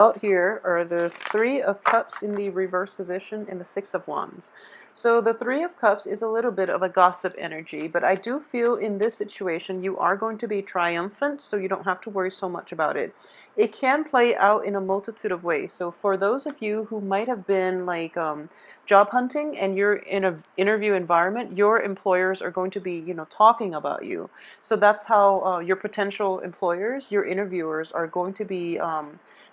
Out here are the Three of Cups in the reverse position and the Six of Wands. So the Three of Cups is a little bit of a gossip energy, but I do feel in this situation you are going to be triumphant, so you don't have to worry so much about it. It can play out in a multitude of ways. So for those of you who might have been like job hunting and you're in an interview environment, your employers are going to be, talking about you. So that's how your potential employers, your interviewers, are going to be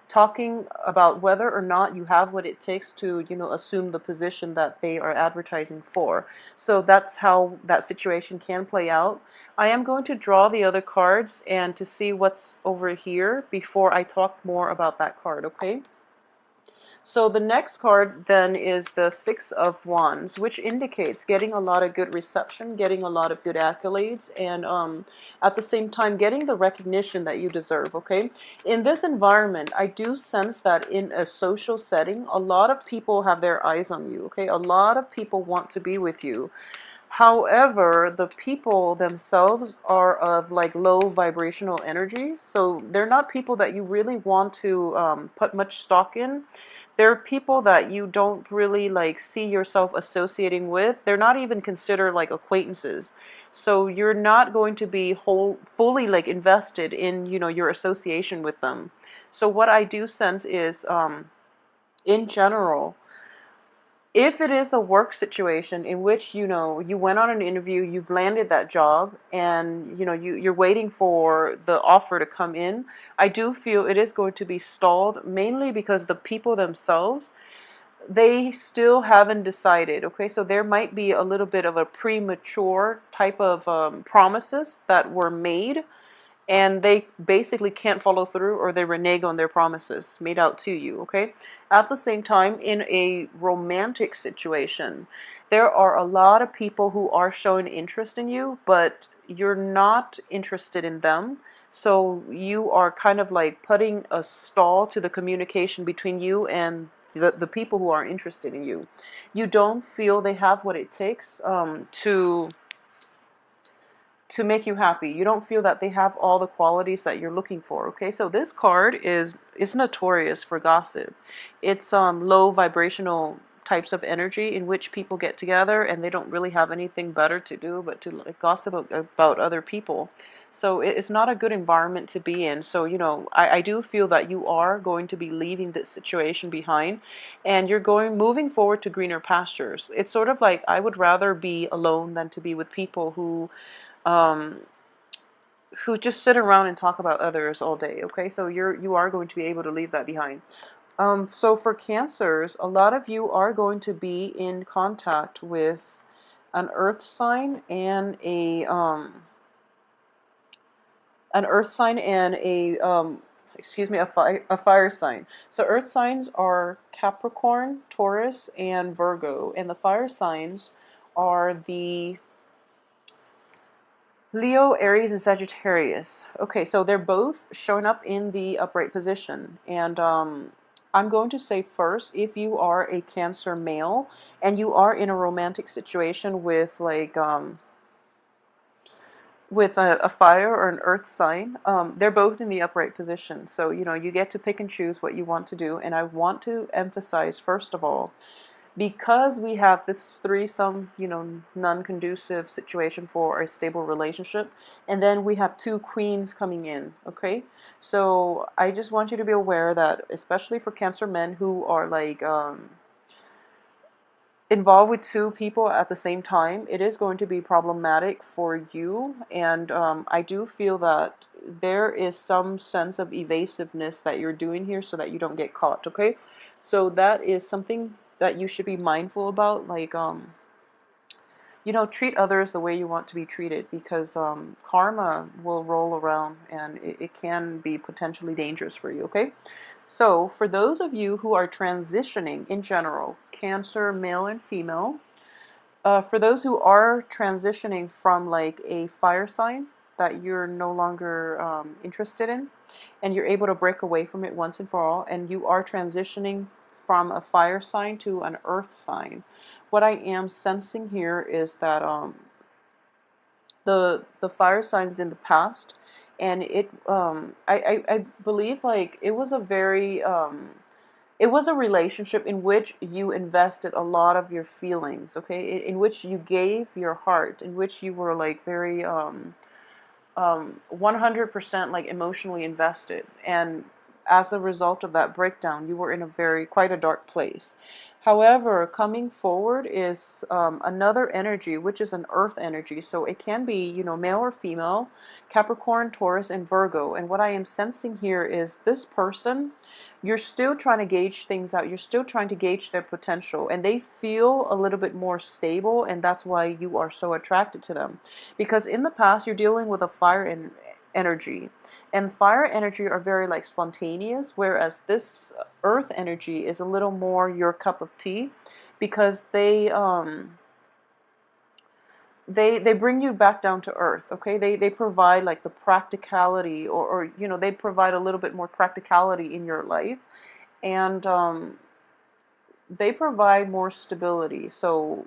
talking about whether or not you have what it takes to, assume the position that they are advertising for. So that's how that situation can play out. I am going to draw the other cards and to see what's over here before I talk more about that card, okay? So the next card then is the Six of Wands, which indicates getting a lot of good reception, getting a lot of good accolades, and at the same time getting the recognition that you deserve, okay? In this environment, I do sense that in a social setting, a lot of people have their eyes on you, okay? A lot of people want to be with you. However, the people themselves are of like low vibrational energies, so they're not people that you really want to put much stock in. They're people that you don't really like see yourself associating with. They're not even considered like acquaintances. So you're not going to be fully like invested in, your association with them. So what I do sense is, in general, if it is a work situation in which you went on an interview, you've landed that job, and you're waiting for the offer to come in, I do feel it is going to be stalled, mainly because the people themselves, they still haven't decided. Okay, so there might be a little bit of a premature type of promises that were made, and they basically can't follow through, or they renege on their promises made out to you, okay? At the same time, in a romantic situation, there are a lot of people who are showing interest in you, but you're not interested in them. So you are kind of like putting a stall to the communication between you and the people who are interested in you. You don't feel they have what it takes to make you happy. You don't feel that they have all the qualities that you're looking for. Okay, so this card is notorious for gossip. It's low vibrational types of energy in which people get together and they don't really have anything better to do but to like gossip about other people. So it's not a good environment to be in. So I do feel that you are going to be leaving this situation behind, and you're moving forward to greener pastures. It's sort of like, I would rather be alone than to be with people um, who just sit around and talk about others all day. Okay, so you are going to be able to leave that behind. So for Cancers, a lot of you are going to be in contact with an earth sign and a fire sign. So earth signs are Capricorn, Taurus, and Virgo, and the fire signs are the Leo, Aries, and Sagittarius. Okay, so they're both showing up in the upright position. And I'm going to say first, if you are a Cancer male and you are in a romantic situation with a fire or an earth sign, they're both in the upright position. So, you get to pick and choose what you want to do. And I want to emphasize, first of all, because we have this threesome, non-conducive situation for a stable relationship, and then we have two queens coming in, okay? So I just want you to be aware that, especially for Cancer men who are like involved with two people at the same time, it is going to be problematic for you. And I do feel that there is some sense of evasiveness that you're doing here so that you don't get caught, okay? So that is something that you should be mindful about. Like, treat others the way you want to be treated, because karma will roll around and it can be potentially dangerous for you, okay? So for those of you who are transitioning in general, Cancer, male and female, for those who are transitioning from like a fire sign that you're no longer interested in, and you're able to break away from it once and for all, and you are transitioning from a fire sign to an earth sign, what I am sensing here is that the fire signs in the past, and I believe like it was a very it was a relationship in which you invested a lot of your feelings, okay, in which you gave your heart, in which you were like very 100% like emotionally invested, and as a result of that breakdown you were in a very quite a dark place. However, coming forward is another energy, which is an earth energy, so it can be, you know, male or female, Capricorn, Taurus, and Virgo. And what I am sensing here is this person, you're still trying to gauge things out, you're still trying to gauge their potential, and they feel a little bit more stable, and that's why you are so attracted to them. Because in the past you're dealing with a energy, and fire energy are very like spontaneous, whereas this earth energy is a little more your cup of tea, because they bring you back down to earth, okay? They provide like the practicality, or you know, they provide a little bit more practicality in your life, and they provide more stability. So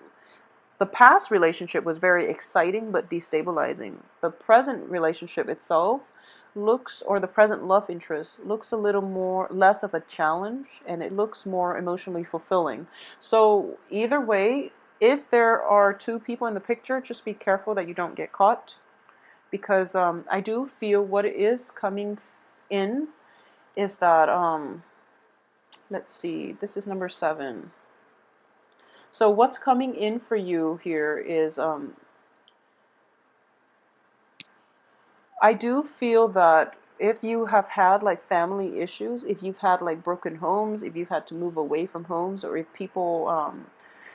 the past relationship was very exciting but destabilizing. The present relationship itself looks, or the present love interest looks a little more less of a challenge, and it looks more emotionally fulfilling. So either way, if there are two people in the picture, just be careful that you don't get caught, because I do feel what is coming in is that let's see, this is number 7. So what's coming in for you here is I do feel that if you have had like family issues, if you've had like broken homes, if you've had to move away from homes, or if people,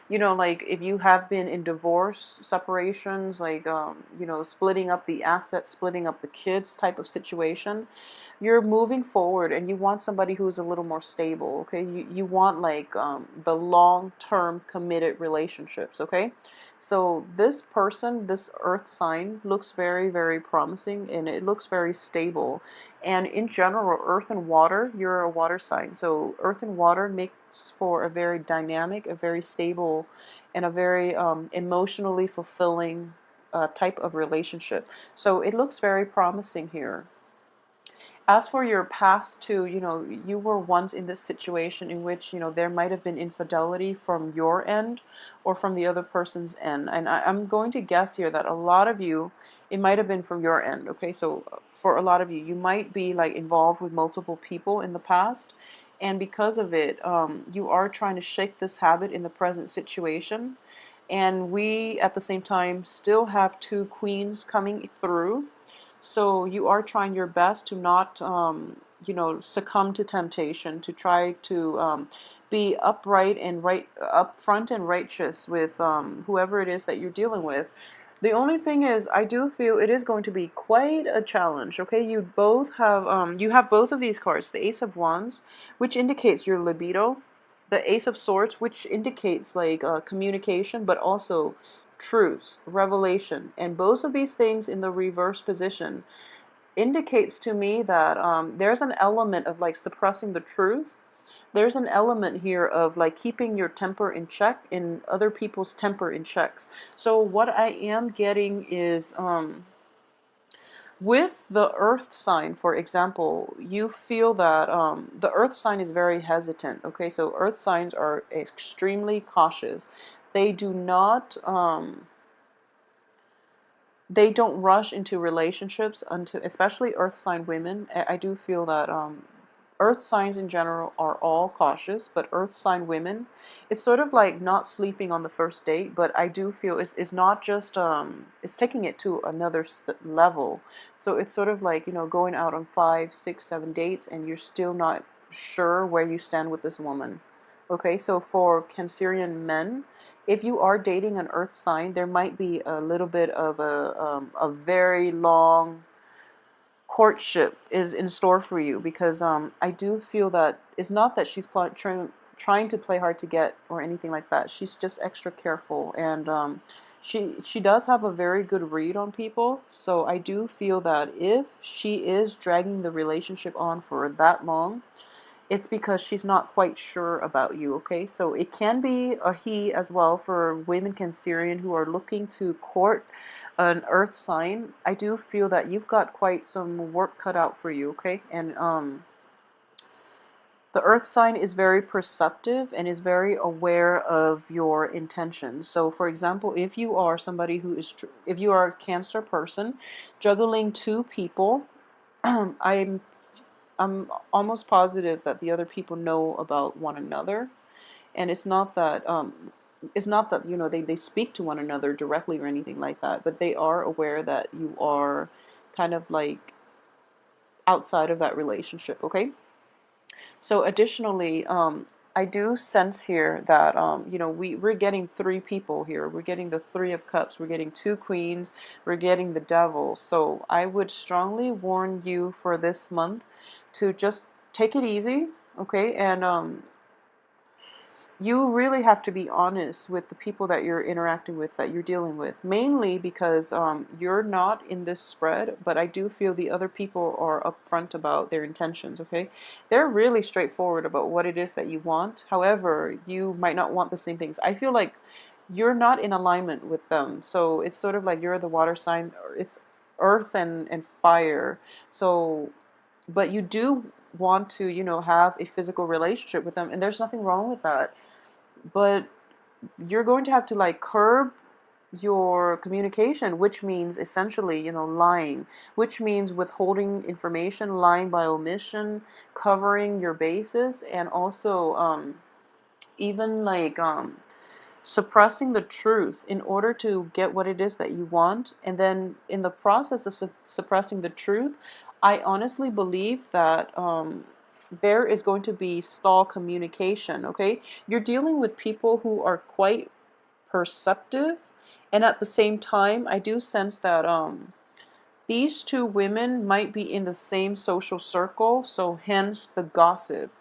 you know, like if you have been in divorce, separations, like, you know, splitting up the assets, splitting up the kids type of situation, you're moving forward and you want somebody who's a little more stable, okay? You want like the long-term committed relationships, okay? So this person, this earth sign, looks very, very promising, and it looks very stable. And in general, earth and water, you're a water sign. So earth and water makes for a very dynamic, a very stable, and a very emotionally fulfilling type of relationship. So it looks very promising here. As for your past too, you know, you were once in this situation in which, you know, there might have been infidelity from your end or from the other person's end. And I'm going to guess here that a lot of you, it might have been from your end, okay? So for a lot of you, you might be like involved with multiple people in the past. And because of it, you are trying to shake this habit in the present situation. And we, at the same time, still have 2 queens coming through. So you are trying your best to not, you know, succumb to temptation, to try to be upright and upfront and righteous with whoever it is that you're dealing with. The only thing is, I do feel it is going to be quite a challenge. Okay, you have both of these cards, the Ace of Wands, which indicates your libido, the Ace of Swords, which indicates like communication, but also truths, revelation, and both of these things in the reverse position indicates to me that there's an element of like suppressing the truth. There's an element here of like keeping your temper in check and other people's temper in checks. So what I am getting is with the earth sign, for example, you feel that the earth sign is very hesitant. Okay, so earth signs are extremely cautious. They do not they don't rush into relationships until, especially earth sign women. I do feel that earth signs in general are all cautious, but earth sign women, it's sort of like not sleeping on the first date, but I do feel it's not just it's taking it to another level. So it's sort of like, you know, going out on 5, 6, 7 dates and you're still not sure where you stand with this woman. Okay, so for Cancerian men, if you are dating an earth sign, there might be a little bit of a very long courtship is in store for you, because I do feel that it's not that she's trying to play hard to get or anything like that. She's just extra careful, and she does have a very good read on people. So I do feel that if she is dragging the relationship on for that long, it's because she's not quite sure about you, okay? So it can be a he as well for women Cancerian who are looking to court an earth sign, I do feel that you've got quite some work cut out for you, okay? And the earth sign is very perceptive and is very aware of your intentions. So for example, if you are somebody who is, if you are a Cancer person juggling two people, I'm almost positive that the other people know about one another, and it's not that, you know, they speak to one another directly or anything like that, but they are aware that you are kind of like outside of that relationship, okay? So additionally, I do sense here that, you know, we're getting three people here. We're getting the Three of Cups. We're getting two Queens. We're getting the Devil. So I would strongly warn you for this month to just take it easy, okay? And you really have to be honest with the people that you're interacting with, that you're dealing with, mainly because you're not in this spread, but I do feel the other people are upfront about their intentions, okay? They're really straightforward about what it is that you want. However, you might not want the same things. I feel like you're not in alignment with them. So it's sort of like you're the water sign, or it's earth and fire. So, but you do want to, you know, have a physical relationship with them, and there's nothing wrong with that, but you're going to have to like curb your communication, which means essentially, you know, lying, which means withholding information, lying by omission, covering your bases, and also even like suppressing the truth in order to get what it is that you want. And then in the process of suppressing the truth, I honestly believe that there is going to be stall communication, okay? You're dealing with people who are quite perceptive, and at the same time, I do sense that these two women might be in the same social circle, so hence the gossip.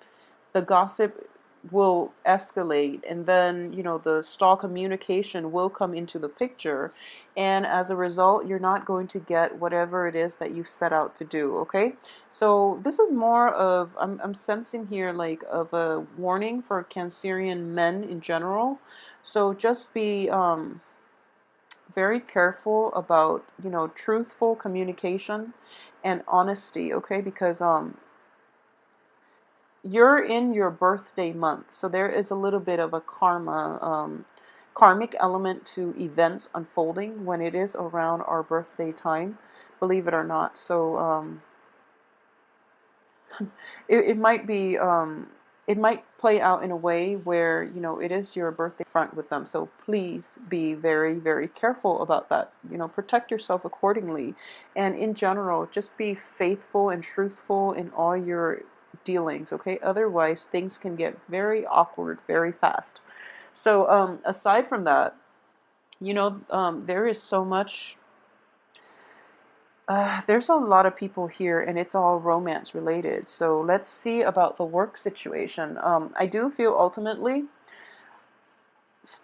The gossip will escalate, and then, you know, the stall communication will come into the picture, and as a result, you're not going to get whatever it is that you've set out to do, okay? So this is more of, I'm sensing here like of a warning for Cancerian men in general. So just be very careful about, you know, truthful communication and honesty, okay? Because you're in your birthday month, so there is a little bit of a karmic element to events unfolding when it is around our birthday time, believe it or not. So it might be it might play out in a way where, you know, it is your birthday front with them. So please be very, very careful about that. You know, protect yourself accordingly. And in general, just be faithful and truthful in all your dealings, okay? Otherwise, things can get very awkward very fast. So aside from that, you know, there is so much there's a lot of people here, and it's all romance related. So let's see about the work situation. I do feel ultimately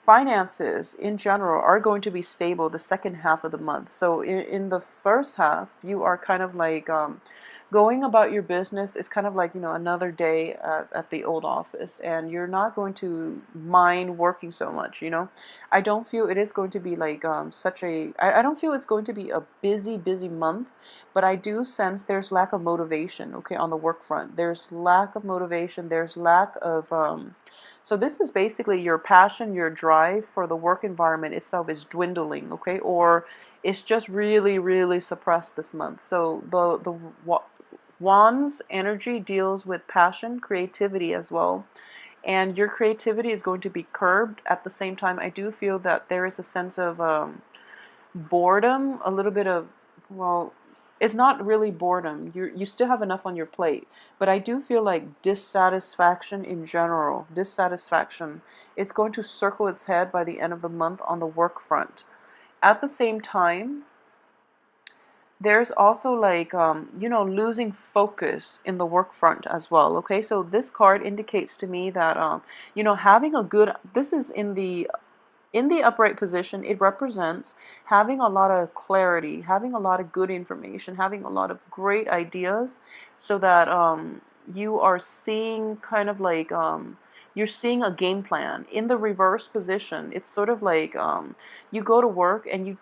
finances in general are going to be stable the second half of the month. So in the first half, you are kind of like going about your business. It's kind of like, you know, another day at the old office, and you're not going to mind working so much, you know. I don't feel it is going to be like I don't feel it's going to be a busy month, but I do sense there's lack of motivation, okay, on the work front. There's lack of motivation, there's lack of so this is basically your passion, your drive for the work environment itself is dwindling, okay? Or it's just really, really suppressed this month. So the Wands energy deals with passion, creativity as well. And your creativity is going to be curbed. At the same time, I do feel that there is a sense of boredom, a little bit of, well, it's not really boredom. You still have enough on your plate, but I do feel like dissatisfaction in general, dissatisfaction, it's going to circle its head by the end of the month on the work front. At the same time, there's also like you know, losing focus in the work front as well, okay? So this card indicates to me that you know, having a good, this is in the upright position, it represents having a lot of clarity, having a lot of good information, having a lot of great ideas, so that you are seeing kind of like you're seeing a game plan. In the reverse position, it's sort of like you go to work and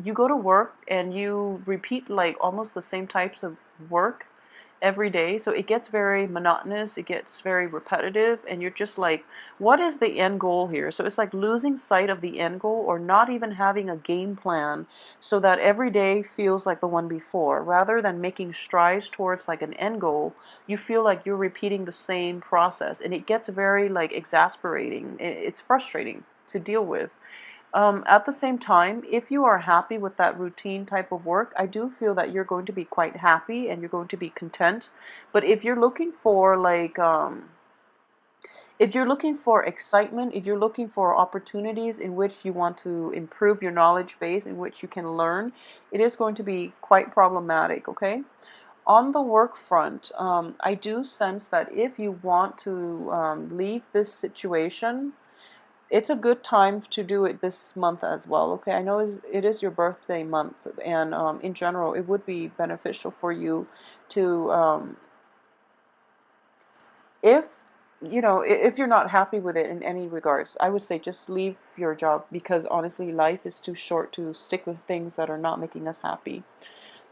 you go to work and you repeat like almost the same types of work every day. So it gets very monotonous, it gets very repetitive, and you're just like, what is the end goal here? So it's like losing sight of the end goal, or not even having a game plan so that every day feels like the one before. Rather than making strides towards like an end goal, you feel like you're repeating the same process, and it gets very like exasperating. It's frustrating to deal with. At the same time, if you are happy with that routine type of work, I do feel that you're going to be quite happy and you're going to be content. But if you're looking for like, if you're looking for excitement, if you're looking for opportunities in which you want to improve your knowledge base, in which you can learn, it is going to be quite problematic, okay? On the work front, I do sense that if you want to leave this situation, it's a good time to do it this month as well. Okay, I know it is your birthday month, and in general, it would be beneficial for you to, if if you're not happy with it in any regards, I would say just leave your job, because honestly, life is too short to stick with things that are not making us happy.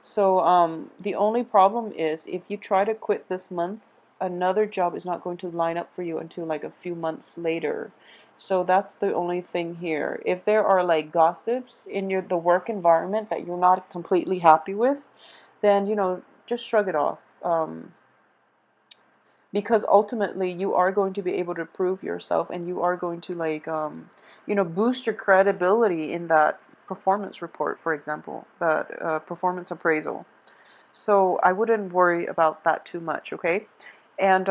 So the only problem is if you try to quit this month, another job is not going to line up for you until like a few months later. So that's the only thing here. If there are like gossips in the work environment that you're not completely happy with, then just shrug it off. Because ultimately you are going to be able to prove yourself, and you are going to like boost your credibility in that performance report, for example, that performance appraisal. So I wouldn't worry about that too much, okay? And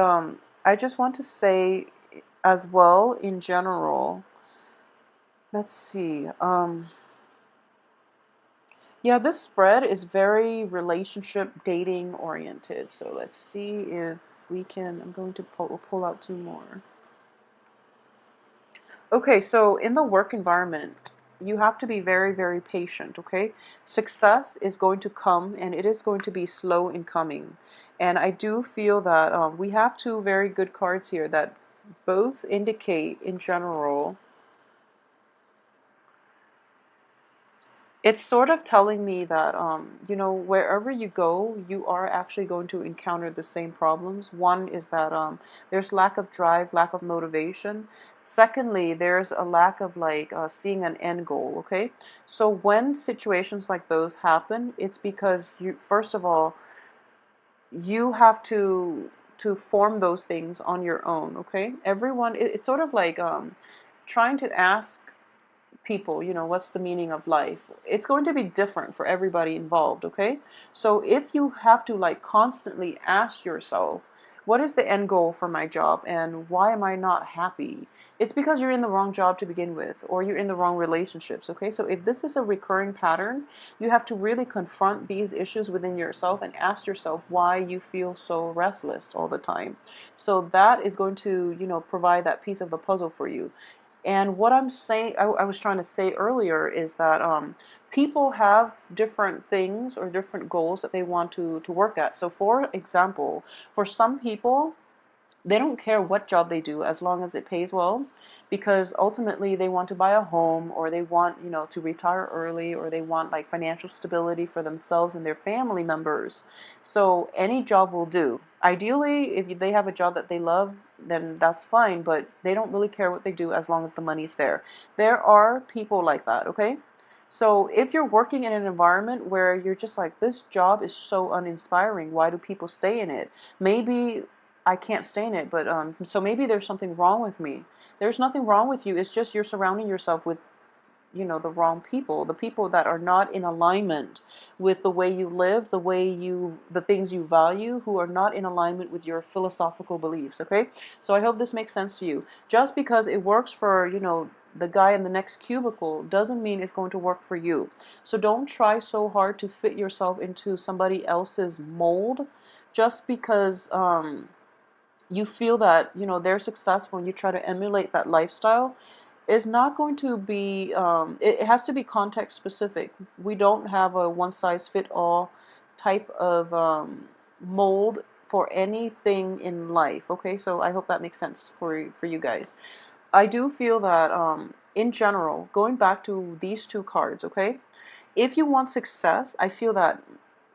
I just want to say as well, in general, let's see. Yeah, this spread is very relationship dating oriented. So let's see if we can. I'm going to pull out two more. Okay, so in the work environment, you have to be very, very patient, okay? Success is going to come, and it is going to be slow in coming. And I do feel that we have two very good cards here that both indicate, in general, it's sort of telling me that wherever you go, you are actually going to encounter the same problems. One is that there's lack of drive, lack of motivation. Secondly, there's a lack of like seeing an end goal. Okay, so when situations like those happen, it's because you, first of all, you have to form those things on your own. Okay, everyone, it's sort of like trying to ask people, what's the meaning of life? It's going to be different for everybody involved, okay? So if you have to like constantly ask yourself, what is the end goal for my job and why am I not happy? It's because you're in the wrong job to begin with, or you're in the wrong relationships, okay? So if this is a recurring pattern, you have to really confront these issues within yourself and ask yourself why you feel so restless all the time. So that is going to, provide that piece of the puzzle for you. And what I'm saying, I was trying to say earlier, is that people have different things or different goals that they want to work at. So, for example, for some people, they don't care what job they do as long as it pays well, because ultimately they want to buy a home, or they want to retire early, or they want like financial stability for themselves and their family members. So any job will do. Ideally, if they have a job that they love, then that's fine, but they don't really care what they do as long as the money's there. There are people like that, okay? So if you're working in an environment where you're just like, this job is so uninspiring, why do people stay in it? Maybe I can't stay in it, but so maybe there's something wrong with me. There's nothing wrong with you. It's just you're surrounding yourself with, the wrong people, the people that are not in alignment with the way you live, the things you value, who are not in alignment with your philosophical beliefs, okay? So I hope this makes sense to you. Just because it works for, the guy in the next cubicle doesn't mean it's going to work for you. So don't try so hard to fit yourself into somebody else's mold just because you feel that they're successful and you try to emulate that lifestyle. Is not going to be it has to be context specific. We don't have a one size fit all type of mold for anything in life, okay? So I hope that makes sense for you guys. I do feel that in general, going back to these two cards, okay, if you want success, I feel that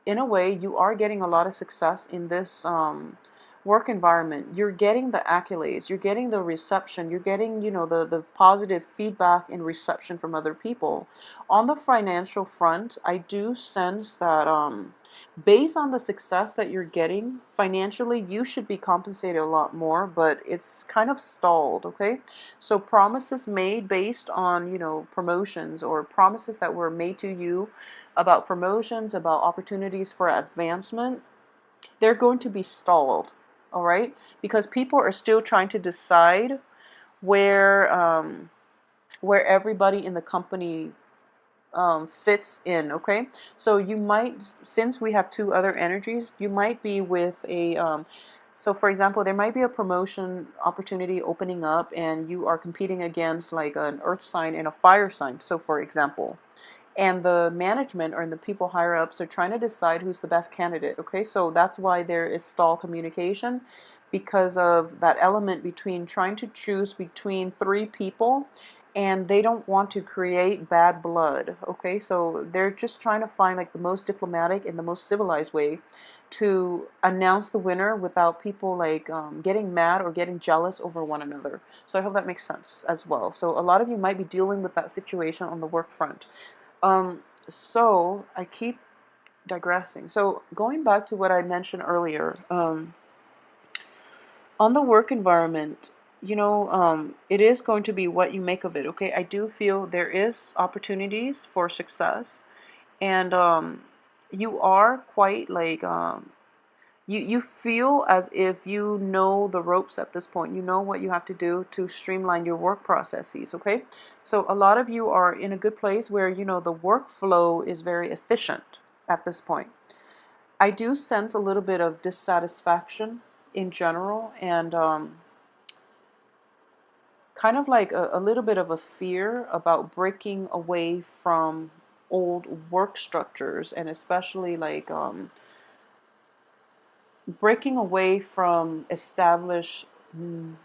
in a way you are getting a lot of success in this work environment. You're getting the accolades, you're getting the reception, you're getting, the positive feedback and reception from other people. On the financial front, I do sense that based on the success that you're getting financially, you should be compensated a lot more, but it's kind of stalled, okay? So promises made based on, promotions, or promises that were made to you about promotions, about opportunities for advancement, they're going to be stalled, all right? Because people are still trying to decide where where everybody in the company fits in, okay? So you might, since we have two other energies, you might be with a, so for example, there might be a promotion opportunity opening up and you are competing against like an earth sign and a fire sign, so for example. And the management or the people higher ups are trying to decide who's the best candidate, okay? So that's why there is stall communication, because of that element between trying to choose between three people, and they don't want to create bad blood, okay? So they're just trying to find like the most diplomatic and the most civilized way to announce the winner without people like getting mad or getting jealous over one another. So I hope that makes sense as well. So a lot of you might be dealing with that situation on the work front. So I keep digressing. So going back to what I mentioned earlier, on the work environment, it is going to be what you make of it. Okay, I do feel there is opportunities for success, and you are quite like you feel as if you know the ropes at this point. You know what you have to do to streamline your work processes, okay? So a lot of you are in a good place where, the workflow is very efficient at this point. I do sense a little bit of dissatisfaction in general, and kind of like a little bit of a fear about breaking away from old work structures, and especially like breaking away from established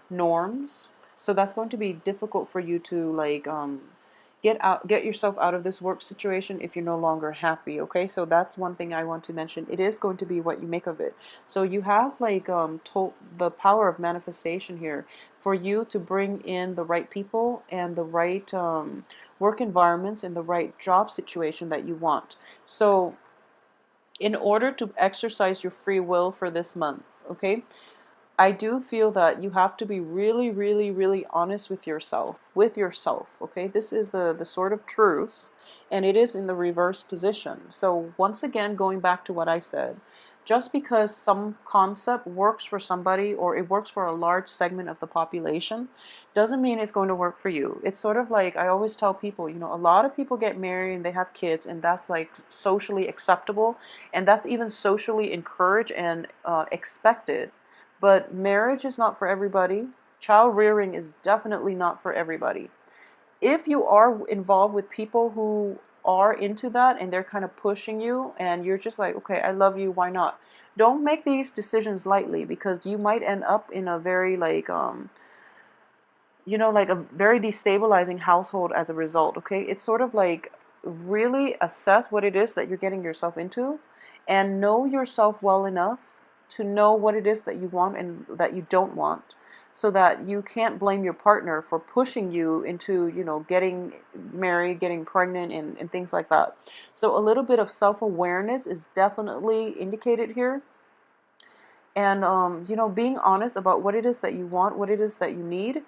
norms. So that's going to be difficult for you to like get yourself out of this work situation if you're no longer happy, okay? So that's one thing I want to mention. It is going to be what you make of it. So you have like the power of manifestation here for you to bring in the right people and the right work environments and the right job situation that you want. So in order to exercise your free will for this month, okay? I do feel that you have to be really, really, really honest with yourself, okay? This is the sort of truth, and it is in the reverse position. So once again, going back to what I said, just because some concept works for somebody or it works for a large segment of the population doesn't mean it's going to work for you. It's sort of like I always tell people, a lot of people get married and they have kids, and that's like socially acceptable, and that's even socially encouraged and expected. But marriage is not for everybody. Child rearing is definitely not for everybody. If you are involved with people who are into that and they're kind of pushing you and you're just like, okay, I love you, why not? Don't make these decisions lightly, because you might end up in a very like like a very destabilizing household as a result, okay? It's sort of like really assess what it is that you're getting yourself into and know yourself well enough to know what it is that you want and that you don't want, so that you can't blame your partner for pushing you into, getting married, getting pregnant, and things like that. So a little bit of self-awareness is definitely indicated here. And, being honest about what it is that you want, what it is that you need,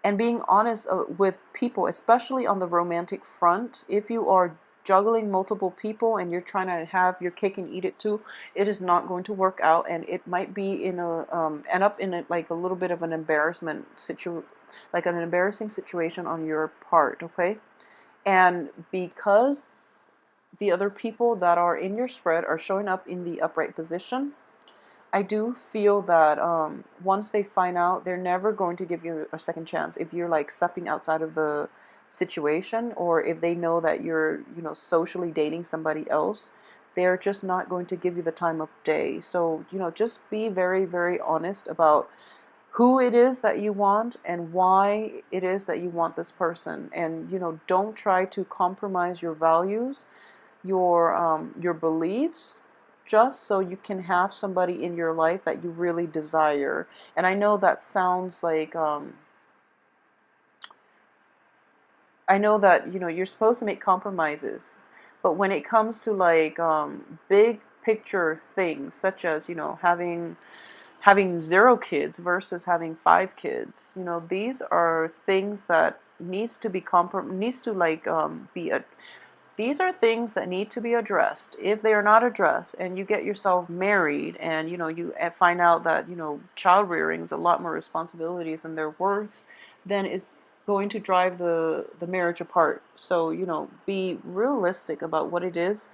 and being honest with people, especially on the romantic front. If you are juggling multiple people and you're trying to have your cake and eat it too, it is not going to work out, and it might be in a end up in like a little bit of an like an embarrassing situation on your part, okay? And because the other people that are in your spread are showing up in the upright position, I do feel that once they find out, they're never going to give you a second chance if you're like stepping outside of the situation, or if they know that you're, socially dating somebody else. They're just not going to give you the time of day. So, just be very, very honest about who it is that you want and why it is that you want this person. And, don't try to compromise your values your beliefs, just so you can have somebody in your life that you really desire. And I know that sounds like I know that, you're supposed to make compromises, but when it comes to like big picture things, such as, having 0 kids versus having 5 kids, these are things that needs to like be a these are things that need to be addressed. If they are not addressed and you get yourself married and you find out that child rearing is a lot more responsibilities than they're worth, then is going to drive the marriage apart. So be realistic about what it is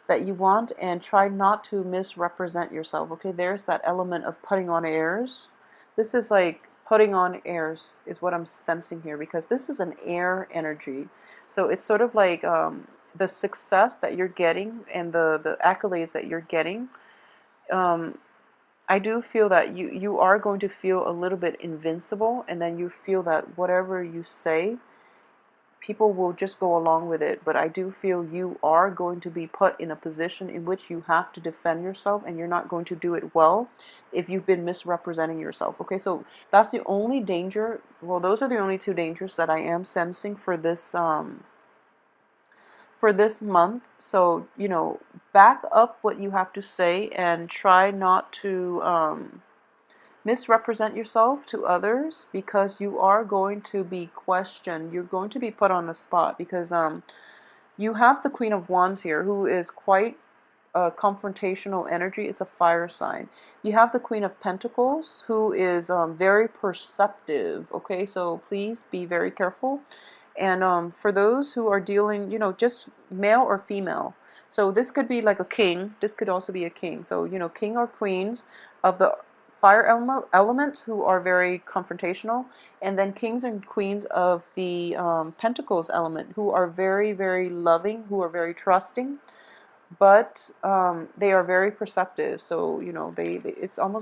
that you want and try not to misrepresent yourself. Okay, there's that element of putting on airs. This is like putting on airs is what I'm sensing here, because this is an air energy. So it's sort of like the success that you're getting and the accolades that you're getting. um, I do feel that you are going to feel a little bit invincible, and then you feel that whatever you say, people will just go along with it. But I do feel you are going to be put in a position in which you have to defend yourself, and you're not going to do it well if you've been misrepresenting yourself. Okay, so that's the only danger. Well, those are the only 2 dangers that I am sensing for this month. So, back up what you have to say and try not to misrepresent yourself to others, because you are going to be questioned. You're going to be put on the spot, because you have the Queen of Wands here, who is quite a confrontational energy. It's a fire sign. You have the Queen of Pentacles, who is very perceptive. Okay, so please be very careful. And for those who are dealing, just male or female. So this could be like a king. This could also be a king. So, king or queens of the fire element who are very confrontational. And then kings and queens of the pentacles element who are very, very loving, who are very trusting. But they are very perceptive. So, it's almost